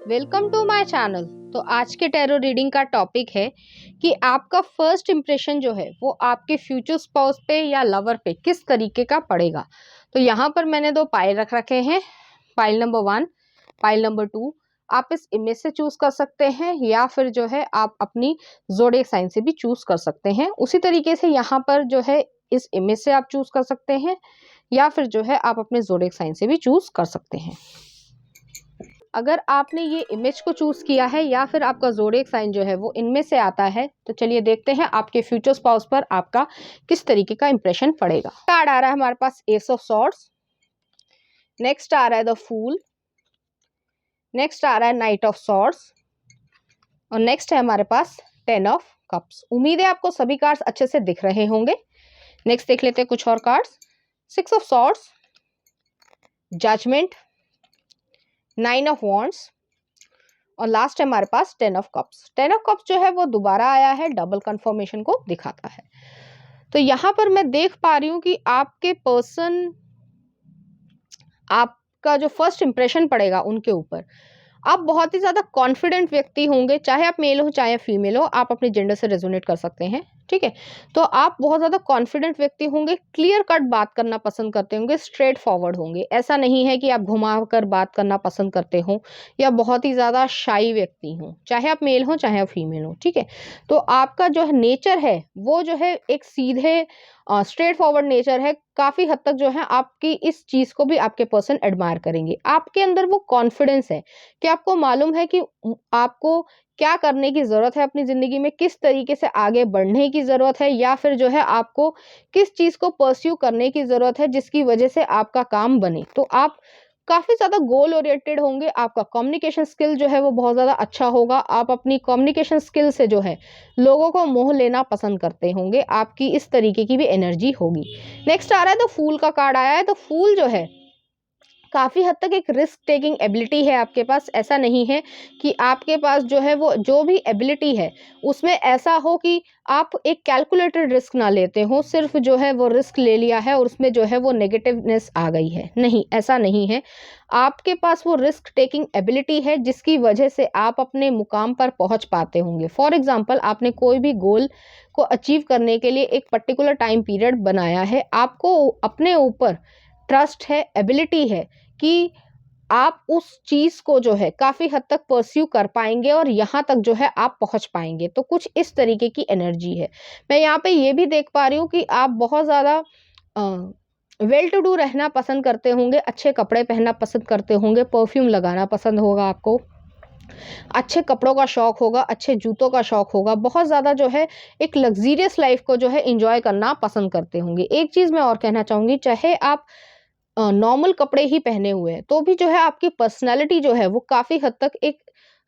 Welcome to my channel. तो आज के टैरो रीडिंग का टॉपिक है कि आपका फर्स्ट इम्प्रेशन जो है वो आपके फ्यूचर स्पाउस पे या लवर पे किस तरीके का पड़ेगा। तो यहाँ पर मैंने दो पाइल रख रखे हैं, पाइल नंबर 1, पाइल नंबर 2। आप इस इमेज से चूज कर सकते हैं या फिर जो है आप अपनी ज़ोडिएक साइन से भी चूज कर सकते हैं। उसी तरीके से यहाँ पर जो है इस इमेज से आप चूज कर सकते हैं या फिर जो है आप अपने ज़ोडिएक साइन से भी चूज कर सकते हैं। अगर आपने ये इमेज को चूज किया है या फिर आपका ज़ोडिएक साइन जो है वो इनमें से आता है, तो चलिए देखते हैं आपके फ्यूचर स्पाउस पर आपका किस तरीके का इंप्रेशन पड़ेगा। कार्ड आ रहा है हमारे पास एस ऑफ सॉर्ड्स, नेक्स्ट आ रहा है द फूल, नेक्स्ट आ रहा है नाइट ऑफ सॉर्ड्स और नेक्स्ट है हमारे पास 10 ऑफ कप्स। उम्मीद है आपको सभी कार्ड्स अच्छे से दिख रहे होंगे। नेक्स्ट देख लेते हैं कुछ और cards. 6 of swords, judgement, 9 of wands और लास्ट है हमारे पास 10 ऑफ कप्स। 10 ऑफ कप्स जो है वो दोबारा आया है, डबल कंफर्मेशन को दिखाता है। तो यहाँ पर मैं देख पा रही हूँ कि आपके पर्सन, आपका जो फर्स्ट इंप्रेशन पड़ेगा उनके ऊपर, आप बहुत ही ज़्यादा कॉन्फिडेंट व्यक्ति होंगे। चाहे आप मेल हो चाहे फीमेल हो, आप अपने जेंडर से रेजोनेट कर सकते हैं, ठीक है। तो आप बहुत ज़्यादा कॉन्फिडेंट व्यक्ति होंगे, क्लियर कट बात करना पसंद करते होंगे, स्ट्रेट फॉरवर्ड होंगे। ऐसा नहीं है कि आप घुमा कर बात करना पसंद करते हो या बहुत ही ज़्यादा शाई व्यक्ति हो, चाहे आप मेल हो चाहे आप फीमेल हो, ठीक है। तो आपका जो है नेचर है वो जो है एक सीधे स्ट्रेट फॉरवर्ड नेचर है। काफ़ी हद तक जो है आपकी इस चीज़ को भी आपके पर्सन एडमायर करेंगे। आपके अंदर वो कॉन्फिडेंस है कि आपको मालूम है कि आपको क्या करने की ज़रूरत है अपनी ज़िंदगी में, किस तरीके से आगे बढ़ने की ज़रूरत है या फिर जो है आपको किस चीज़ को परस्यू करने की ज़रूरत है जिसकी वजह से आपका काम बने। तो आप काफ़ी ज़्यादा गोल ओरिएंटेड होंगे। आपका कम्युनिकेशन स्किल जो है वो बहुत ज़्यादा अच्छा होगा। आप अपनी कम्युनिकेशन स्किल से जो है लोगों को मोह लेना पसंद करते होंगे। आपकी इस तरीके की भी एनर्जी होगी। नेक्स्ट आ रहा है तो फूल का कार्ड आया है। तो फूल जो है काफ़ी हद तक एक रिस्क टेकिंग एबिलिटी है आपके पास। ऐसा नहीं है कि आपके पास जो है वो जो भी एबिलिटी है उसमें ऐसा हो कि आप एक कैलकुलेटेड रिस्क ना लेते हो, सिर्फ जो है वो रिस्क ले लिया है और उसमें जो है वो नेगेटिवनेस आ गई है। नहीं, ऐसा नहीं है। आपके पास वो रिस्क टेकिंग एबिलिटी है जिसकी वजह से आप अपने मुकाम पर पहुंच पाते होंगे। फॉर एग्जाम्पल, आपने कोई भी गोल को अचीव करने के लिए एक पर्टिकुलर टाइम पीरियड बनाया है, आपको अपने ऊपर ट्रस्ट है, एबिलिटी है कि आप उस चीज़ को जो है काफ़ी हद तक परस्यू कर पाएंगे और यहाँ तक जो है आप पहुँच पाएंगे। तो कुछ इस तरीके की एनर्जी है। मैं यहाँ पे ये भी देख पा रही हूँ कि आप बहुत ज़्यादा वेल टू डू रहना पसंद करते होंगे, अच्छे कपड़े पहनना पसंद करते होंगे, परफ्यूम लगाना पसंद होगा आपको, अच्छे कपड़ों का शौक होगा, अच्छे जूतों का शौक होगा, बहुत ज़्यादा जो है एक लग्जीरियस लाइफ को जो है इंजॉय करना पसंद करते होंगे। एक चीज़ मैं और कहना चाहूँगी, चाहे आप नॉर्मल कपड़े ही पहने हुए हैं तो भी जो है आपकी पर्सनैलिटी जो है वो काफ़ी हद तक एक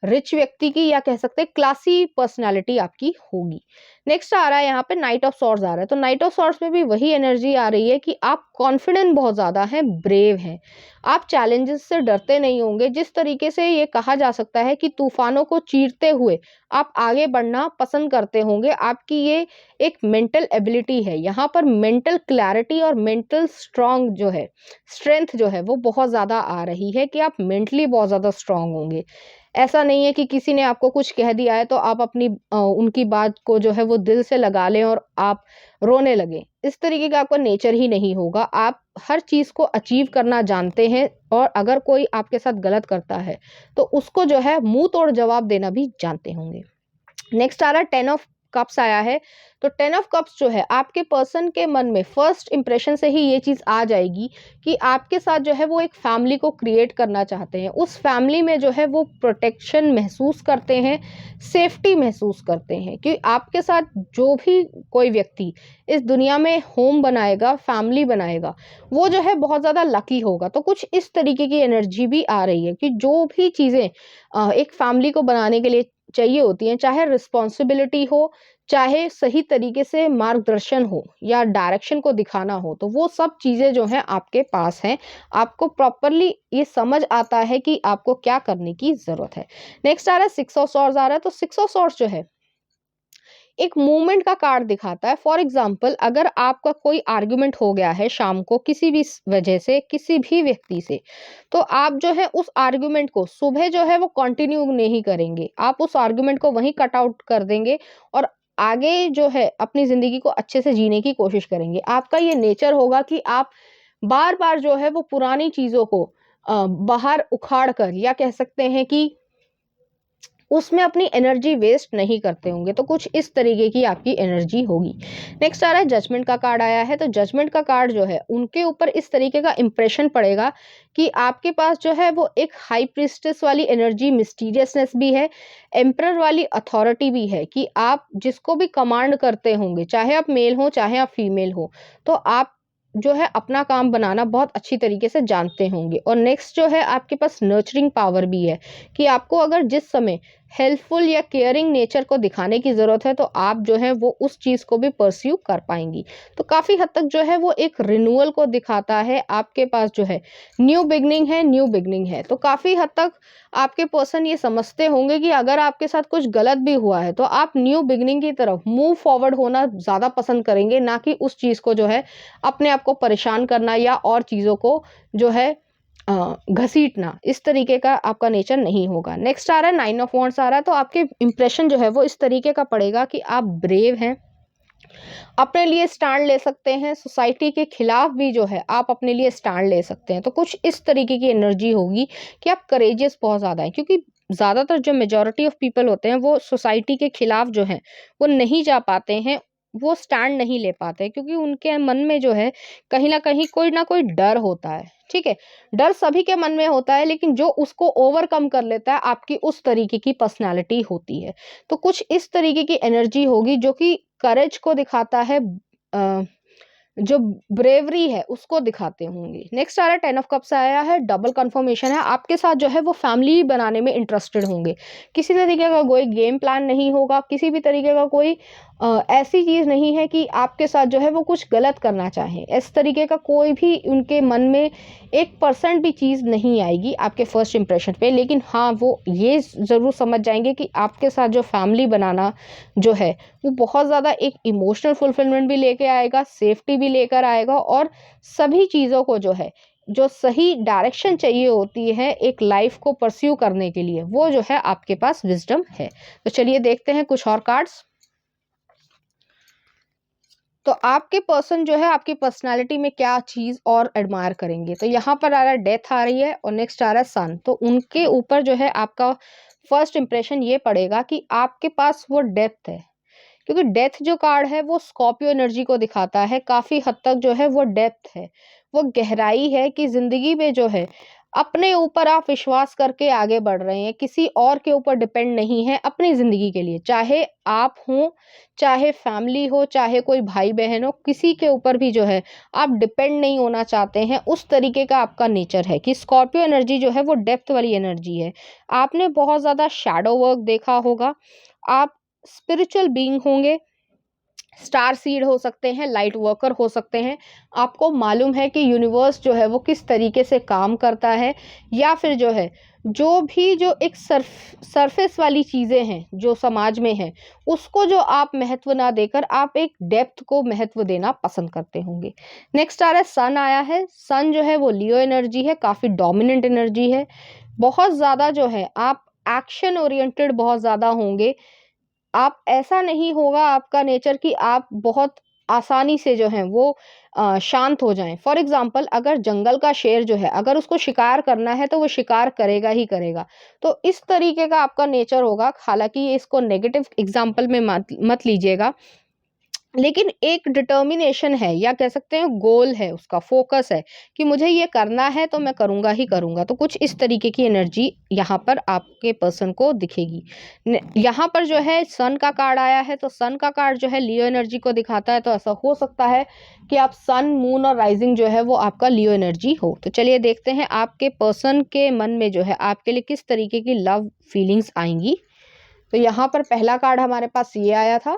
रिच व्यक्ति की या कह सकते हैं क्लासी पर्सनैलिटी आपकी होगी। नेक्स्ट आ रहा है यहाँ पे नाइट ऑफ सॉर्ड्स आ रहा है। तो नाइट ऑफ सॉर्ड्स में भी वही एनर्जी आ रही है कि आप कॉन्फिडेंट बहुत ज़्यादा हैं, ब्रेव हैं, आप चैलेंजेस से डरते नहीं होंगे। जिस तरीके से ये कहा जा सकता है कि तूफानों को चीरते हुए आप आगे बढ़ना पसंद करते होंगे। आपकी ये एक मेंटल एबिलिटी है। यहाँ पर मेंटल क्लैरिटी और मेंटल स्ट्रांग जो है, स्ट्रेंथ जो है वो बहुत ज़्यादा आ रही है कि आप मेंटली बहुत ज़्यादा स्ट्रांग होंगे। ऐसा नहीं है कि किसी ने आपको कुछ कह दिया है तो आप अपनी उनकी बात को जो है वो दिल से लगा लें और आप रोने लगें। इस तरीके का आपका नेचर ही नहीं होगा। आप हर चीज़ को अचीव करना जानते हैं और अगर कोई आपके साथ गलत करता है तो उसको जो है मुंह तोड़ जवाब देना भी जानते होंगे। नेक्स्ट आ रहा है 10 ऑफ कप्स आया है। तो 10 ऑफ कप्स जो है आपके पर्सन के मन में फर्स्ट इंप्रेशन से ही ये चीज़ आ जाएगी कि आपके साथ जो है वो एक फैमिली को क्रिएट करना चाहते हैं। उस फैमिली में जो है वो प्रोटेक्शन महसूस करते हैं, सेफ्टी महसूस करते हैं कि आपके साथ जो भी कोई व्यक्ति इस दुनिया में होम बनाएगा, फैमिली बनाएगा, वो जो है बहुत ज़्यादा लकी होगा। तो कुछ इस तरीके की एनर्जी भी आ रही है कि जो भी चीज़ें एक फैमिली को बनाने के लिए चाहिए होती हैं, चाहे रिस्पॉन्सिबिलिटी हो, चाहे सही तरीके से मार्गदर्शन हो या डायरेक्शन को दिखाना हो, तो वो सब चीज़ें जो हैं आपके पास हैं। आपको प्रॉपरली ये समझ आता है कि आपको क्या करने की ज़रूरत है। नेक्स्ट आ रहा है 6 ऑफ सॉर्ड्स आ रहा है। तो 6 ऑफ सॉर्ड्स जो है एक मूवमेंट का कार्ड दिखाता है। फॉर एग्जाम्पल, अगर आपका कोई आर्ग्यूमेंट हो गया है शाम को किसी भी वजह से किसी भी व्यक्ति से, तो आप जो है उस आर्ग्यूमेंट को सुबह जो है वो कंटिन्यू नहीं करेंगे, आप उस आर्ग्यूमेंट को वहीं कट आउट कर देंगे और आगे जो है अपनी जिंदगी को अच्छे से जीने की कोशिश करेंगे। आपका ये नेचर होगा कि आप बार बार जो है वो पुरानी चीजों को बाहर उखाड़ कर, या कह सकते हैं कि उसमें अपनी एनर्जी वेस्ट नहीं करते होंगे। तो कुछ इस तरीके की आपकी एनर्जी होगी। नेक्स्ट आ रहा है जजमेंट का कार्ड आया है। तो जजमेंट का कार्ड जो है उनके ऊपर इस तरीके का इंप्रेशन पड़ेगा कि आपके पास जो है वो एक हाई प्रिस्टेस वाली एनर्जी, मिस्टीरियसनेस भी है, एम्परर वाली अथॉरिटी भी है कि आप जिसको भी कमांड करते होंगे, चाहे आप मेल हो चाहे आप फीमेल हो, तो आप जो है अपना काम बनाना बहुत अच्छी तरीके से जानते होंगे। और नेक्स्ट जो है आपके पास नर्चरिंग पावर भी है कि आपको अगर जिस समय हेल्पफुल या केयरिंग नेचर को दिखाने की ज़रूरत है तो आप जो है वो उस चीज़ को भी परस्यू कर पाएंगी। तो काफ़ी हद तक जो है वो एक रिन्यूअल को दिखाता है। आपके पास जो है न्यू बिगनिंग है, न्यू बिगनिंग है। तो काफ़ी हद तक आपके पर्सन ये समझते होंगे कि अगर आपके साथ कुछ गलत भी हुआ है तो आप न्यू बिगनिंग की तरफ मूव फॉरवर्ड होना ज़्यादा पसंद करेंगे, ना कि उस चीज़ को जो है अपने आप को परेशान करना या और चीज़ों को जो है घसीटना। इस तरीके का आपका नेचर नहीं होगा। नेक्स्ट आ रहा है 9 ऑफ वॉन्ड्स आ रहा है। तो आपके इंप्रेशन जो है वो इस तरीके का पड़ेगा कि आप ब्रेव हैं, अपने लिए स्टैंड ले सकते हैं, सोसाइटी के खिलाफ भी जो है आप अपने लिए स्टैंड ले सकते हैं। तो कुछ इस तरीके की एनर्जी होगी कि आप करेजियस बहुत ज़्यादा हैं, क्योंकि ज़्यादातर जो मेजॉरिटी ऑफ पीपल होते हैं वो सोसाइटी के खिलाफ जो है वो नहीं जा पाते हैं, वो स्टैंड नहीं ले पाते हैं, क्योंकि उनके मन में जो है कहीं ना कोई डर होता है। ठीक है, डर सभी के मन में होता है, लेकिन जो उसको ओवरकम कर लेता है आपकी उस तरीके की पर्सनालिटी होती है। तो कुछ इस तरीके की एनर्जी होगी जो कि करेज को दिखाता है, अ, जो ब्रेवरी है उसको दिखाते होंगे। नेक्स्ट आ रहा है 10 ऑफ कप्स आया है। डबल कंफर्मेशन है। आपके साथ जो है वो फैमिली बनाने में इंटरेस्टेड होंगे। किसी तरीके का कोई गेम प्लान नहीं होगा, किसी भी तरीके का कोई ऐसी चीज़ नहीं है कि आपके साथ जो है वो कुछ गलत करना चाहें। इस तरीके का कोई भी उनके मन में 1% भी चीज़ नहीं आएगी आपके फर्स्ट इंप्रेशन पे। लेकिन हाँ, वो ये ज़रूर समझ जाएंगे कि आपके साथ जो फैमिली बनाना जो है वो बहुत ज़्यादा एक इमोशनल फुलफिलमेंट भी लेके आएगा, सेफ्टी भी लेकर आएगा, और सभी चीज़ों को जो है जो सही डायरेक्शन चाहिए होती है एक लाइफ को परस्यू करने के लिए, वो जो है आपके पास विजडम है। तो चलिए देखते हैं कुछ और कार्ड्स। तो आपके पर्सन जो है आपकी पर्सनालिटी में क्या चीज़ और एडमायर करेंगे। तो यहाँ पर आ रहा है डेथ आ रही है, और नेक्स्ट आ रहा है सन। तो उनके ऊपर जो है आपका फर्स्ट इंप्रेशन ये पड़ेगा कि आपके पास वो डेप्थ है, क्योंकि डेथ जो कार्ड है वो स्कॉर्पियो एनर्जी को दिखाता है। काफ़ी हद तक जो है वो डेप्थ है, वो गहराई है कि ज़िंदगी में जो है अपने ऊपर आप विश्वास करके आगे बढ़ रहे हैं, किसी और के ऊपर डिपेंड नहीं है अपनी ज़िंदगी के लिए। चाहे आप हों, चाहे फैमिली हो, चाहे कोई भाई बहन हो, किसी के ऊपर भी जो है आप डिपेंड नहीं होना चाहते हैं। उस तरीके का आपका नेचर है कि स्कॉर्पियो एनर्जी जो है वो डेप्थ वाली एनर्जी है। आपने बहुत ज़्यादा शैडो वर्क देखा होगा, आप स्पिरिचुअल बीइंग होंगे, स्टार सीड हो सकते हैं, लाइट वर्कर हो सकते हैं। आपको मालूम है कि यूनिवर्स जो है वो किस तरीके से काम करता है, या फिर जो है जो भी जो एक सरफेस वाली चीज़ें हैं जो समाज में हैं, उसको जो आप महत्व ना देकर आप एक डेप्थ को महत्व देना पसंद करते होंगे। नेक्स्ट आ रहा है सन आया है। सन जो है वो लियो एनर्जी है, काफ़ी डोमिनेंट एनर्जी है। बहुत ज़्यादा जो है आप एक्शन ओरिएंटेड बहुत ज़्यादा होंगे। आप ऐसा नहीं होगा आपका नेचर कि आप बहुत आसानी से जो है वो शांत हो जाएं। फॉर एग्जांपल, अगर जंगल का शेर जो है अगर उसको शिकार करना है तो वो शिकार करेगा ही करेगा। तो इस तरीके का आपका नेचर होगा। हालांकि ये इसको नेगेटिव एग्जांपल में मत लीजिएगा, लेकिन एक डिटर्मिनेशन है, या कह सकते हैं गोल है, उसका फोकस है कि मुझे ये करना है तो मैं करूँगा ही करूँगा। तो कुछ इस तरीके की एनर्जी यहाँ पर आपके पर्सन को दिखेगी। यहाँ पर जो है सन का कार्ड आया है। तो सन का कार्ड जो है लियो एनर्जी को दिखाता है। तो ऐसा हो सकता है कि आप सन, मून और राइजिंग जो है वो आपका लियो एनर्जी हो। तो चलिए देखते हैं आपके पर्सन के मन में जो है आपके लिए किस तरीके की लव फीलिंग्स आएंगी। तो यहाँ पर पहला कार्ड हमारे पास ये आया था,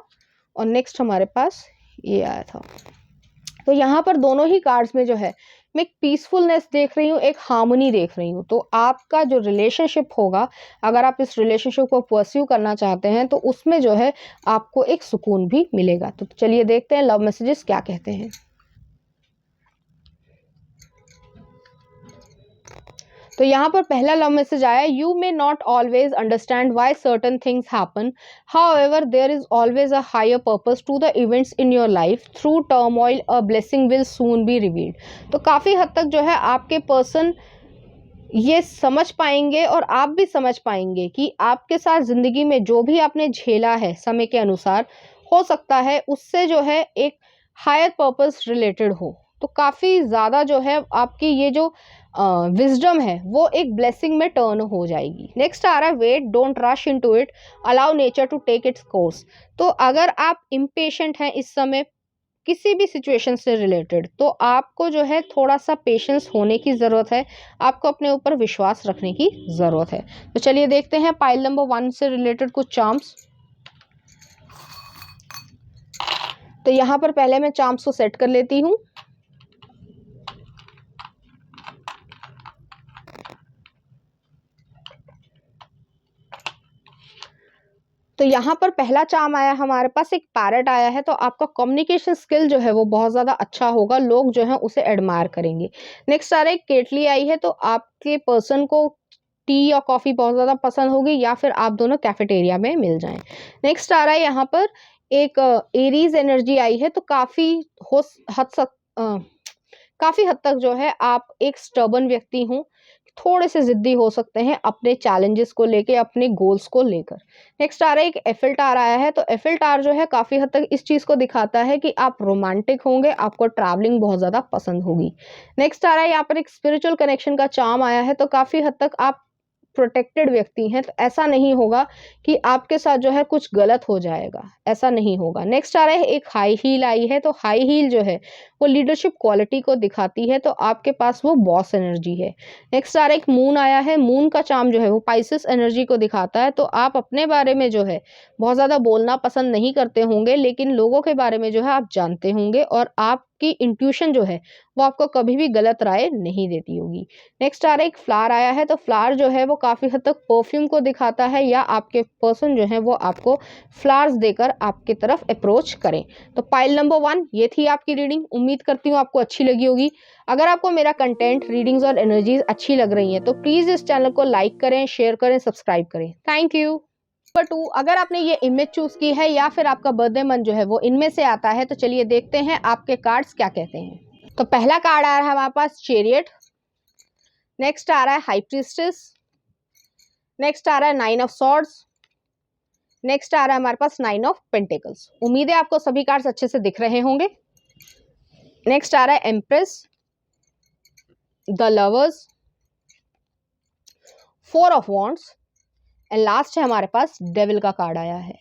और नेक्स्ट हमारे पास ये आया था। तो यहाँ पर दोनों ही कार्ड्स में जो है मैं एक पीसफुलनेस देख रही हूँ, एक हार्मनी देख रही हूँ। तो आपका जो रिलेशनशिप होगा, अगर आप इस रिलेशनशिप को परस्यू करना चाहते हैं तो उसमें जो है आपको एक सुकून भी मिलेगा। तो चलिए देखते हैं लव मैसेजेस क्या कहते हैं। तो यहाँ पर पहला लव मैसेज आया, you may not always understand why certain things happen, however there is always a higher purpose to the events in your life, through turmoil a blessing will soon be revealed. तो काफ़ी हद तक जो है आपके person ये समझ पाएंगे और आप भी समझ पाएंगे कि आपके साथ ज़िंदगी में जो भी आपने झेला है समय के अनुसार, हो सकता है उससे जो है एक हायर पर्पस रिलेटेड हो। तो काफ़ी ज़्यादा जो है आपकी ये जो विजडम है वो एक ब्लेसिंग में टर्न हो जाएगी। नेक्स्ट आ रहा है, wait don't rush into it, allow nature to take its course. तो अगर आप इम्पेशेंट हैं इस समय किसी भी सिचुएशन से रिलेटेड, तो आपको जो है थोड़ा सा पेशेंस होने की ज़रूरत है, आपको अपने ऊपर विश्वास रखने की ज़रूरत है। तो चलिए देखते हैं पाइल नंबर 1 से रिलेटेड कुछ चार्म्स। तो यहाँ पर पहले मैं चार्म्स को सेट कर लेती हूँ। तो यहाँ पर पहला चार्म आया हमारे पास, एक पैरट आया है। तो आपका कम्युनिकेशन स्किल जो है वो बहुत ज़्यादा अच्छा होगा, लोग जो है उसे एडमायर करेंगे। नेक्स्ट आ रहा है, केटली आई है। तो आपके पर्सन को टी या कॉफ़ी बहुत ज़्यादा पसंद होगी, या फिर आप दोनों कैफेटेरिया में मिल जाएं। नेक्स्ट आ रहा है यहाँ पर एक एरीज एनर्जी आई है। तो काफ़ी हद तक जो है आप एक स्टर्बन व्यक्ति हो, थोड़े से ज़िद्दी हो सकते हैं अपने चैलेंजेस को लेके, अपने गोल्स को लेकर। नेक्स्ट आ रहा है एक एफिल टावर आया है। तो एफिल टावर जो है काफ़ी हद तक इस चीज़ को दिखाता है कि आप रोमांटिक होंगे, आपको ट्रैवलिंग बहुत ज़्यादा पसंद होगी। नेक्स्ट आ रहा है यहाँ पर एक स्पिरिचुअल कनेक्शन का चार्म आया है। तो काफ़ी हद तक आप प्रोटेक्टेड व्यक्ति हैं, तो ऐसा नहीं होगा कि आपके साथ जो है कुछ गलत हो जाएगा, ऐसा नहीं होगा। नेक्स्ट आ रहा है एक हाई हील आई है। तो हाई हील जो है वो लीडरशिप क्वालिटी को दिखाती है, तो आपके पास वो बॉस एनर्जी है। नेक्स्ट आ रहा है एक मून आया है। मून का चार्म जो है वो पाइसेस एनर्जी को दिखाता है। तो आप अपने बारे में जो है बहुत ज़्यादा बोलना पसंद नहीं करते होंगे, लेकिन लोगों के बारे में जो है आप जानते होंगे, और आपकी इंट्यूशन जो है वो आपको कभी भी गलत राय नहीं देती होगी। नेक्स्ट आ रहा है एक फ्लावर आया है। तो फ्लावर जो है वो काफ़ी हद तक परफ्यूम को दिखाता है, या आपके पर्सन जो है वो आपको फ्लावर्स देकर आपकी तरफ अप्रोच करें। तो पाइल नंबर 1 ये थी आपकी रीडिंग। उम्मीद करती हूँ आपको अच्छी लगी होगी। अगर आपको मेरा कंटेंट, रीडिंग्स और एनर्जीज अच्छी लग रही हैं तो प्लीज़ इस चैनल को लाइक करें, शेयर करें, सब्सक्राइब करें। Thank you. नंबर 2, अगर आपने ये इमेज चूज की है या फिर आपका बर्थडे मंथ जो है वो इनमें से आता है, तो चलिए देखते हैं आपके कार्ड्स क्या कहते हैं। तो पहला कार्ड आ रहा है हमारे पास चैरियट। नेक्स्ट आ रहा है हाई प्रीस्टेस। नेक्स्ट आ रहा है 9 ऑफ सॉर्ड्स। नेक्स्ट आ रहा है हमारे पास 9 ऑफ पेंटिकल्स। उम्मीद है आपको सभी कार्ड्स अच्छे से दिख रहे होंगे। नेक्स्ट आ रहा है empress, the lovers, 4 of wands, and last है हमारे पास डेविल का कार्ड आया है।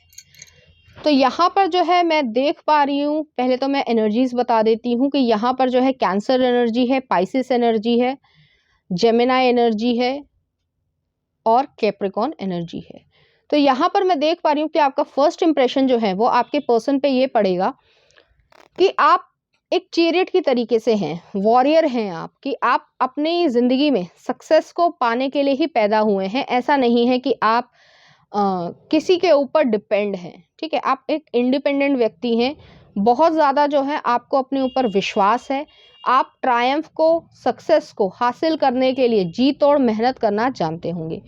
तो यहाँ पर जो है मैं देख पा रही हूँ, पहले तो मैं एनर्जीज बता देती हूँ कि यहाँ पर जो है कैंसर एनर्जी है, पाइसिस एनर्जी है, जेमिनाई एनर्जी है और कैप्रिकॉर्न एनर्जी है। तो यहाँ पर मैं देख पा रही हूँ कि आपका फर्स्ट इंप्रेशन जो है वो आपके पर्सन पे ये पड़ेगा कि आप एक चैरियट की तरीके से हैं, वॉरियर हैं आप, कि आप अपनी ज़िंदगी में सक्सेस को पाने के लिए ही पैदा हुए हैं। ऐसा नहीं है कि आप किसी के ऊपर डिपेंड हैं, ठीक है। आप एक इंडिपेंडेंट व्यक्ति हैं। बहुत ज़्यादा जो है आपको अपने ऊपर विश्वास है। आप ट्रायम्फ को, सक्सेस को हासिल करने के लिए जी तोड़ मेहनत करना जानते होंगे।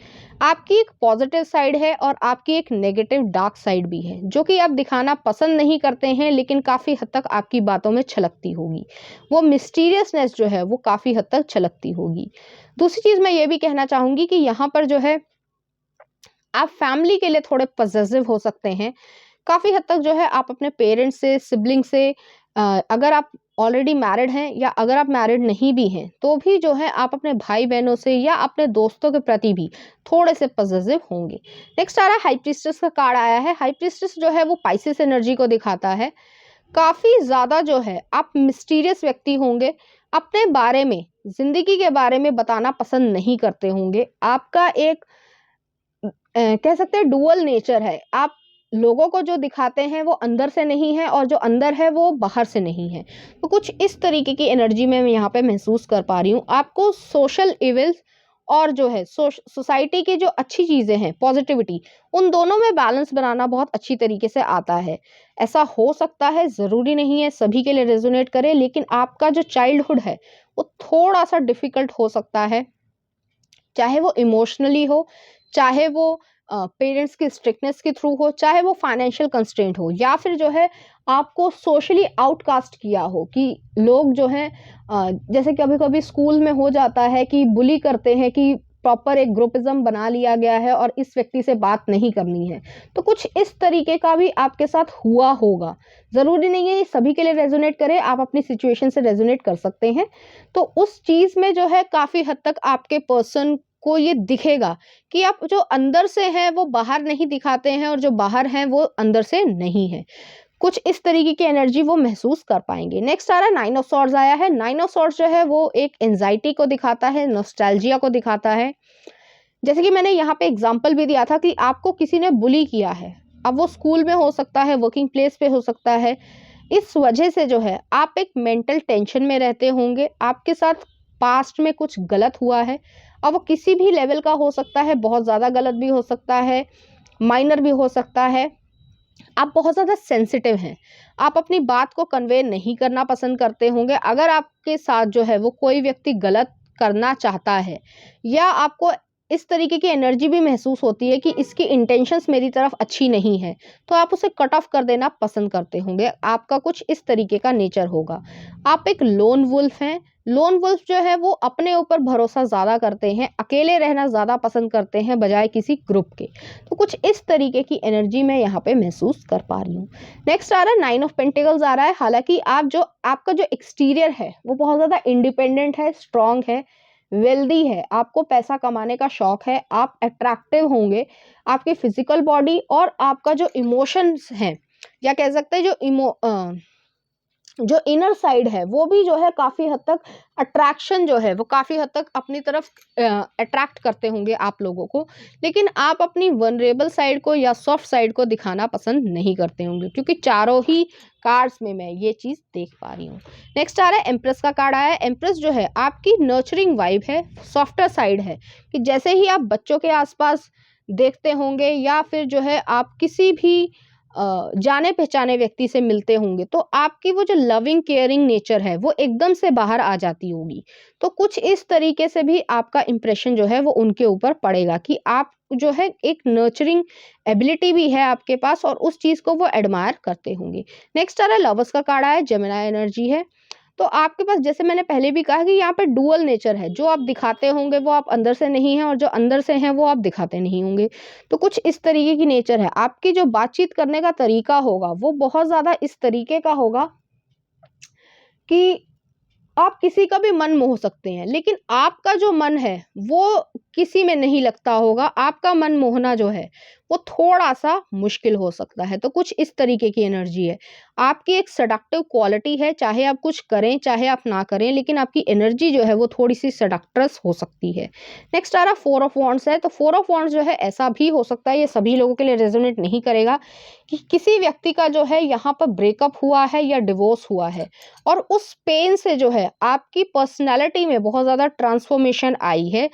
आपकी एक पॉजिटिव साइड है और आपकी एक नेगेटिव डार्क साइड भी है, जो कि आप दिखाना पसंद नहीं करते हैं, लेकिन काफ़ी हद तक आपकी बातों में छलकती होगी। वो मिस्टीरियसनेस जो है वो काफ़ी हद तक छलकती होगी। दूसरी चीज़ मैं ये भी कहना चाहूँगी कि यहाँ पर जो है आप फैमिली के लिए थोड़े पॉसेसिव हो सकते हैं। काफ़ी हद तक जो है आप अपने पेरेंट्स से, सिबलिंग से, अगर आप ऑलरेडी मैरिड हैं या अगर आप मैरिड नहीं भी हैं, तो भी जो है आप अपने भाई बहनों से या अपने दोस्तों के प्रति भी थोड़े से पॉसेसिव होंगे। नेक्स्ट आ रहा है हाई प्रीस्टेस का कार्ड आया है। हाई प्रीस्टेस जो है वो पाइसेस एनर्जी को दिखाता है। काफ़ी ज़्यादा जो है आप मिस्टीरियस व्यक्ति होंगे, अपने बारे में, ज़िंदगी के बारे में बताना पसंद नहीं करते होंगे। आपका एक कह सकते हैं डुअल नेचर है। आप लोगों को जो दिखाते हैं वो अंदर से नहीं है और जो अंदर है वो बाहर से नहीं है। तो कुछ इस तरीके की एनर्जी में मैं यहाँ पे महसूस कर पा रही हूँ। आपको सोशल इविल्स और जो है सोसाइटी की जो अच्छी चीज़ें हैं, पॉजिटिविटी, उन दोनों में बैलेंस बनाना बहुत अच्छी तरीके से आता है। ऐसा हो सकता है, ज़रूरी नहीं है सभी के लिए रेजोनेट करे, लेकिन आपका जो चाइल्डहुड है वो थोड़ा सा डिफिकल्ट हो सकता है, चाहे वो इमोशनली हो, चाहे वो पेरेंट्स की स्ट्रिक्टनेस के थ्रू हो, चाहे वो फाइनेंशियल कंस्ट्रेंट हो, या फिर जो है आपको सोशली आउटकास्ट किया हो कि लोग जो हैं जैसे कभी कभी स्कूल में हो जाता है कि बुली करते हैं कि प्रॉपर एक ग्रुपिज्म बना लिया गया है और इस व्यक्ति से बात नहीं करनी है। तो कुछ इस तरीके का भी आपके साथ हुआ होगा। ज़रूरी नहीं है ये सभी के लिए रेजोनेट करे, आप अपनी सिचुएशन से रेजोनेट कर सकते हैं। तो उस चीज़ में जो है काफ़ी हद तक आपके पर्सन को ये दिखेगा कि आप जो अंदर से हैं वो बाहर नहीं दिखाते हैं और जो बाहर हैं वो अंदर से नहीं है। कुछ इस तरीके की एनर्जी वो महसूस कर पाएंगे। नेक्स्ट आ रहा है नाइन ऑफ सॉर्ड्स आया है। नाइन ऑफ सॉर्ड्स जो है वो एक एंजाइटी को दिखाता है, नॉस्टैल्जिया को दिखाता है। जैसे कि मैंने यहाँ पे एग्जांपल भी दिया था कि आपको किसी ने बुली किया है, अब वो स्कूल में हो सकता है, वर्किंग प्लेस पे हो सकता है। इस वजह से जो है आप एक मेंटल टेंशन में रहते होंगे, आपके साथ पास्ट में कुछ गलत हुआ है। अब वो किसी भी लेवल का हो सकता है, बहुत ज़्यादा गलत भी हो सकता है, माइनर भी हो सकता है। आप बहुत ज़्यादा सेंसिटिव हैं, आप अपनी बात को कन्वे नहीं करना पसंद करते होंगे। अगर आपके साथ जो है वो कोई व्यक्ति गलत करना चाहता है, या आपको इस तरीके की एनर्जी भी महसूस होती है कि इसकी इंटेंशंस मेरी तरफ अच्छी नहीं है, तो आप उसे कट ऑफ कर देना पसंद करते होंगे। आपका कुछ इस तरीके का नेचर होगा। आप एक लोन वुल्फ हैं। लोन वुल्फ जो है वो अपने ऊपर भरोसा ज़्यादा करते हैं, अकेले रहना ज़्यादा पसंद करते हैं बजाय किसी ग्रुप के। तो कुछ इस तरीके की एनर्जी मैं यहाँ पे महसूस कर पा रही हूँ। नेक्स्ट आ रहा है नाइन ऑफ पेंटिकल्स आ रहा है। हालांकि आपका जो एक्सटीरियर है वो बहुत ज़्यादा इंडिपेंडेंट है, स्ट्रांग है, वेल्दी है, आपको पैसा कमाने का शौक है, आप अट्रैक्टिव होंगे। आपकी फिजिकल बॉडी और आपका जो इमोशंस हैं, या कह सकते हैं जो इनर साइड है, वो भी जो है काफ़ी हद तक अट्रैक्शन जो है वो काफ़ी हद तक अपनी तरफ अट्रैक्ट करते होंगे आप लोगों को। लेकिन आप अपनी वनरेबल साइड को या सॉफ्ट साइड को दिखाना पसंद नहीं करते होंगे, क्योंकि चारों ही कार्ड्स में मैं ये चीज़ देख पा रही हूँ। नेक्स्ट आ रहा है एम्प्रेस का कार्ड आया है। एम्प्रेस जो है आपकी नर्चरिंग वाइब है, सॉफ्टर साइड है, कि जैसे ही आप बच्चों के आसपास देखते होंगे या फिर जो है आप किसी भी जाने पहचाने व्यक्ति से मिलते होंगे, तो आपकी वो जो लविंग केयरिंग नेचर है वो एकदम से बाहर आ जाती होगी। तो कुछ इस तरीके से भी आपका इंप्रेशन जो है वो उनके ऊपर पड़ेगा कि आप जो है एक नर्चरिंग एबिलिटी भी है आपके पास और उस चीज़ को वो एडमायर करते होंगे। नेक्स्ट आ रहा है लवर्स का कार्ड है, जेमिनी एनर्जी है। तो आपके पास, जैसे मैंने पहले भी कहा, कि यहाँ पे डुअल नेचर है, जो आप दिखाते होंगे वो आप अंदर से नहीं है और जो अंदर से हैं वो आप दिखाते नहीं होंगे। तो कुछ इस तरीके की नेचर है। आपकी जो बातचीत करने का तरीका होगा वो बहुत ज़्यादा इस तरीके का होगा कि आप किसी का भी मन मोह सकते हैं, लेकिन आपका जो मन है वो किसी में नहीं लगता होगा। आपका मन मोहना जो है वो थोड़ा-सा मुश्किल हो सकता है। तो कुछ इस तरीके की एनर्जी है। आपकी एक सेडक्टिव क्वालिटी है, चाहे आप कुछ करें, चाहे आप ना करें, लेकिन आपकी एनर्जी जो है वो थोड़ी-सी सेडक्ट्रस हो सकती है। नेक्स्ट आ रहा फोर ऑफ वॉन्ड्स है। तो फोर ऑफ वॉन्ड्स जो है ऐसा भी हो सकता है, ये सभी लोगों के लिए रेजोनेट नहीं करेगा, कि किसी व्यक्ति का जो है यहाँ पर ब्रेकअप हुआ है या डिवोर्स हुआ है, और उस पेन से जो है आपकी पर्सनैलिटी में बहुत ज़्यादा ट्रांसफॉर्मेशन आई है,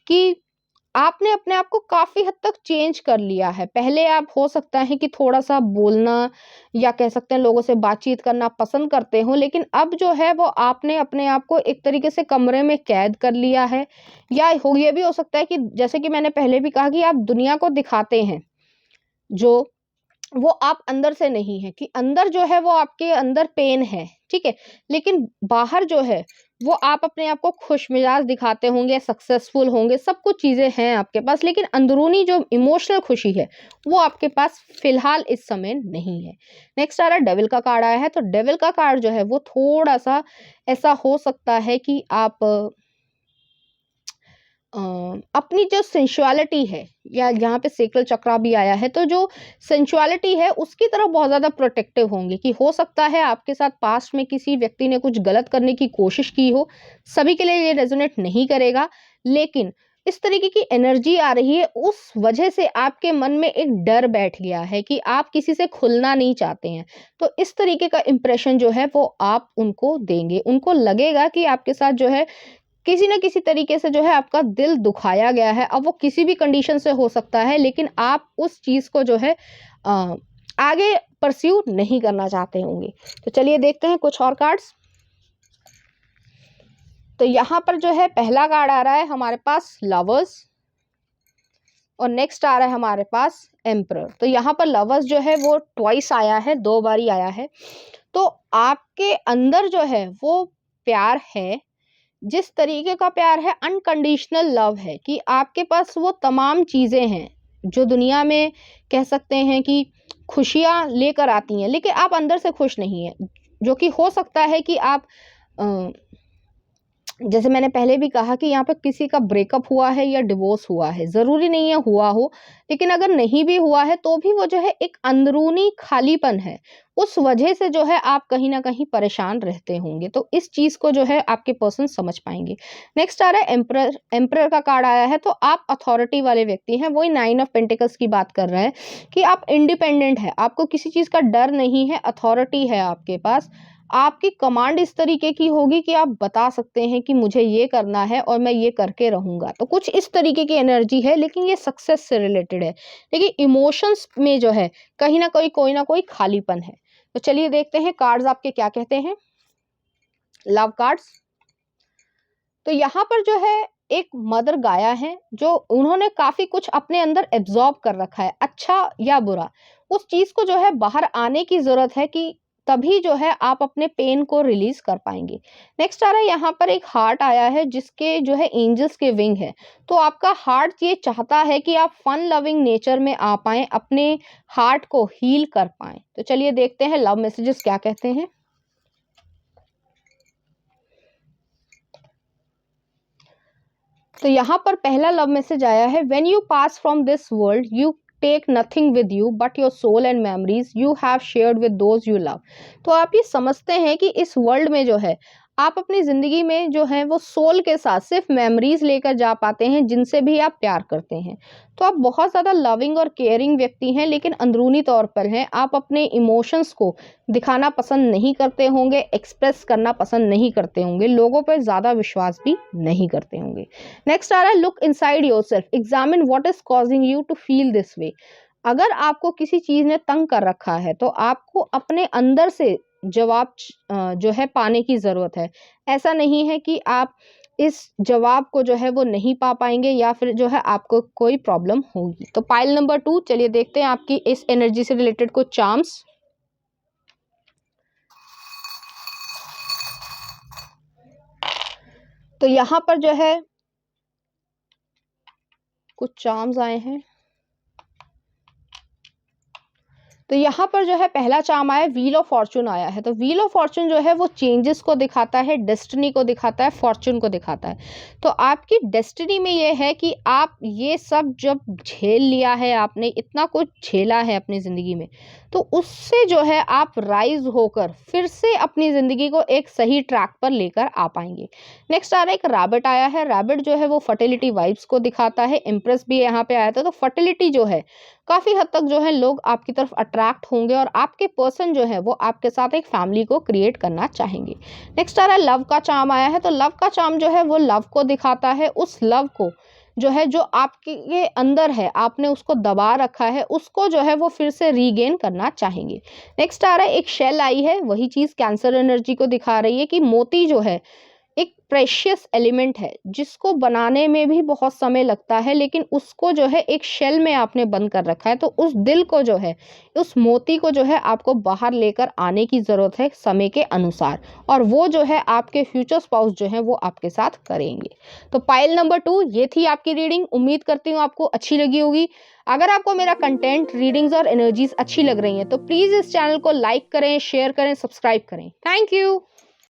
कि आपने अपने आप को काफ़ी हद तक चेंज कर लिया है। पहले आप हो सकता है कि थोड़ा-सा बोलना या कह सकते हैं लोगों से बातचीत करना पसंद करते हो, लेकिन अब जो है वो आपने अपने आप को एक तरीके से कमरे में कैद कर लिया है। या ये भी हो सकता है कि जैसे कि मैंने पहले भी कहा कि आप दुनिया को दिखाते हैं, जो वो आप अंदर से नहीं है, कि अंदर जो है वो आपके अंदर पेन है, ठीक है? लेकिन बाहर जो है वो आप अपने आप को खुशमिजाज दिखाते होंगे, सक्सेसफुल होंगे, सब कुछ चीज़ें हैं आपके पास, लेकिन अंदरूनी जो इमोशनल खुशी है वो आपके पास फिलहाल इस समय नहीं है। नेक्स्ट आ रहा है डेविल का कार्ड आया है। तो डेविल का कार्ड जो है वो थोड़ा-सा ऐसा हो सकता है कि आप अ, अपनी जो सेंसुअलिटी है, या यहाँ पे सेक्रल चक्रा भी आया है, तो जो सेंसुअलिटी है उसकी तरफ बहुत ज़्यादा प्रोटेक्टिव होंगे, कि हो सकता है आपके साथ पास्ट में किसी व्यक्ति ने कुछ गलत करने की कोशिश की हो। सभी के लिए ये रेजोनेट नहीं करेगा, लेकिन इस तरीके की एनर्जी आ रही है, उस वजह से आपके मन में एक डर बैठ गया है कि आप किसी से खुलना नहीं चाहते हैं। तो इस तरीके का इंप्रेशन जो है वो आप उनको देंगे। उनको लगेगा कि आपके साथ जो है किसी न किसी तरीके से जो है आपका दिल दुखाया गया है। अब वो किसी भी कंडीशन से हो सकता है, लेकिन आप उस चीज़ को जो है आगे परस्यू नहीं करना चाहते होंगे। तो चलिए देखते हैं कुछ और कार्ड्स। तो यहाँ पर जो है पहला कार्ड आ रहा है हमारे पास लवर्स, और नेक्स्ट आ रहा है हमारे पास एम्परर। तो यहाँ पर लवर्स जो है वो ट्वाइस आया है, 2 बारी आया है। तो आपके अंदर जो है वो प्यार है, जिस तरीके का प्यार है अनकंडीशनल लव है, कि आपके पास वो तमाम चीज़ें हैं जो दुनिया में कह सकते हैं कि खुशियाँ लेकर आती हैं, लेकिन आप अंदर से खुश नहीं हैं। जो कि हो सकता है कि आप जैसे मैंने पहले भी कहा कि यहाँ पे किसी का ब्रेकअप हुआ है या डिवोर्स हुआ है, ज़रूरी नहीं है हुआ हो, लेकिन अगर नहीं भी हुआ है तो भी वो जो है एक अंदरूनी खालीपन है, उस वजह से जो है आप कहीं न कहीं परेशान रहते होंगे। तो इस चीज़ को जो है आपके पर्सन समझ पाएँगे। नेक्स्ट आ रहा है एम्परर। एम्परर का कार्ड आया है, तो आप अथॉरिटी वाले व्यक्ति हैं, वही 9 ऑफ पेंटिकल्स की बात कर रहा है कि आप इंडिपेंडेंट हैं, आपको किसी चीज़ का डर नहीं है, अथॉरिटी है आपके पास। आपकी कमांड इस तरीके की होगी कि आप बता सकते हैं कि मुझे ये करना है और मैं ये करके रहूँगा। तो कुछ इस तरीके की एनर्जी है, लेकिन ये सक्सेस से रिलेटेड है। देखिए इमोशंस में जो है कहीं न कहीं कोई न कोई खालीपन है। तो चलिए देखते हैं कार्ड्स आपके क्या कहते हैं। Love cards. तो यहाँ पर जो है एक मदर गाया है, जो उन्होंने काफ़ी कुछ अपने अंदर एब्ज़ॉर्ब कर रखा है, अच्छा या बुरा। उस चीज़ को जो है बाहर आने की ज़रूरत है, कि तभी जो है आप अपने पेन को रिलीज़ कर पाएँगे। नेक्स्ट आ रहा है यहाँ पर एक हार्ट आया है, जिसके जो है एंजल्स के विंग है। तो आपका हार्ट ये चाहता है कि आप फन लविंग नेचर में आ पाएँ, अपने हार्ट को हील कर पाएँ। तो चलिए देखते हैं लव मैसेजेस क्या कहते हैं। तो यहाँ पर पहला लव मैसेज आया है, when you pass from this world you take nothing with you but your soul and memories you have shared with those you love. तो आप ये समझते हैं कि इस वर्ल्ड में जो है आप अपनी ज़िंदगी में जो है वो सोल के साथ सिर्फ मेमोरीज लेकर जा पाते हैं, जिनसे भी आप प्यार करते हैं। तो आप बहुत ज़्यादा लविंग और केयरिंग व्यक्ति हैं, लेकिन अंदरूनी तौर पर हैं, आप अपने इमोशंस को दिखाना पसंद नहीं करते होंगे, एक्सप्रेस करना पसंद नहीं करते होंगे, लोगों पर ज़्यादा विश्वास भी नहीं करते होंगे। नेक्स्ट आ रहा है look inside yourself, examine what is causing you to feel this way. अगर आपको किसी चीज़ ने तंग कर रखा है, तो आपको अपने अंदर से जवाब जो है पाने की ज़रूरत है। ऐसा नहीं है कि आप इस जवाब को जो है वो नहीं पा पाएँगे, या फिर जो है आपको कोई प्रॉब्लम होगी। तो पाइल नंबर 2 चलिए देखते हैं आपकी इस एनर्जी से रिलेटेड कुछ चार्म्स। तो यहाँ पर जो है कुछ चार्म्स आए हैं। तो यहाँ पर जो है पहला चार्म आया, व्हील ऑफ फॉर्चून आया है। तो व्हील ऑफ फॉर्चून जो है वो चेंजेस को दिखाता है, डेस्टिनी को दिखाता है, फॉर्चून को दिखाता है। तो आपकी डेस्टिनी में ये है कि आप ये सब जब झेल लिया है, आपने इतना कुछ झेला है अपनी ज़िंदगी में, तो उससे जो है आप राइज होकर फिर से अपनी ज़िंदगी को एक सही ट्रैक पर लेकर आ पाएंगे। नेक्स्ट आ रहा है एक रैबिट आया है। रैबिट जो है वो फर्टिलिटी वाइब्स को दिखाता है। इम्प्रेस भी यहाँ पे आया था। तो फर्टिलिटी जो है काफ़ी हद तक जो है लोग आपकी तरफ अट्रैक्ट होंगे, और आपके पर्सन जो है वो आपके साथ एक फैमिली को क्रिएट करना चाहेंगे। नेक्स्ट आ रहा है लव का चार्म आया है। तो लव का चार्म जो है वो लव को दिखाता है, उस लव को जो है जो आपके अंदर है, आपने उसको दबा रखा है, उसको जो है वो फिर से रीगेन करना चाहेंगे। नेक्स्ट आ रहा है एक शेल आई है, वही चीज़ कैंसर एनर्जी को दिखा रही है कि मोती जो है एक प्रेशियस एलिमेंट है, जिसको बनाने में भी बहुत समय लगता है, लेकिन उसको जो है एक शेल में आपने बंद कर रखा है। तो उस दिल को जो है, उस मोती को जो है आपको बाहर लेकर आने की ज़रूरत है समय के अनुसार, और वो जो है आपके फ्यूचर स्पाउस जो है वो आपके साथ करेंगे। तो पाइल नंबर 2 ये थी आपकी रीडिंग। उम्मीद करती हूँ आपको अच्छी लगी होगी। अगर आपको मेरा कंटेंट, रीडिंग्स और एनर्जीज अच्छी लग रही हैं, तो प्लीज़ इस चैनल को लाइक करें, शेयर करें, सब्सक्राइब करें। Thank you.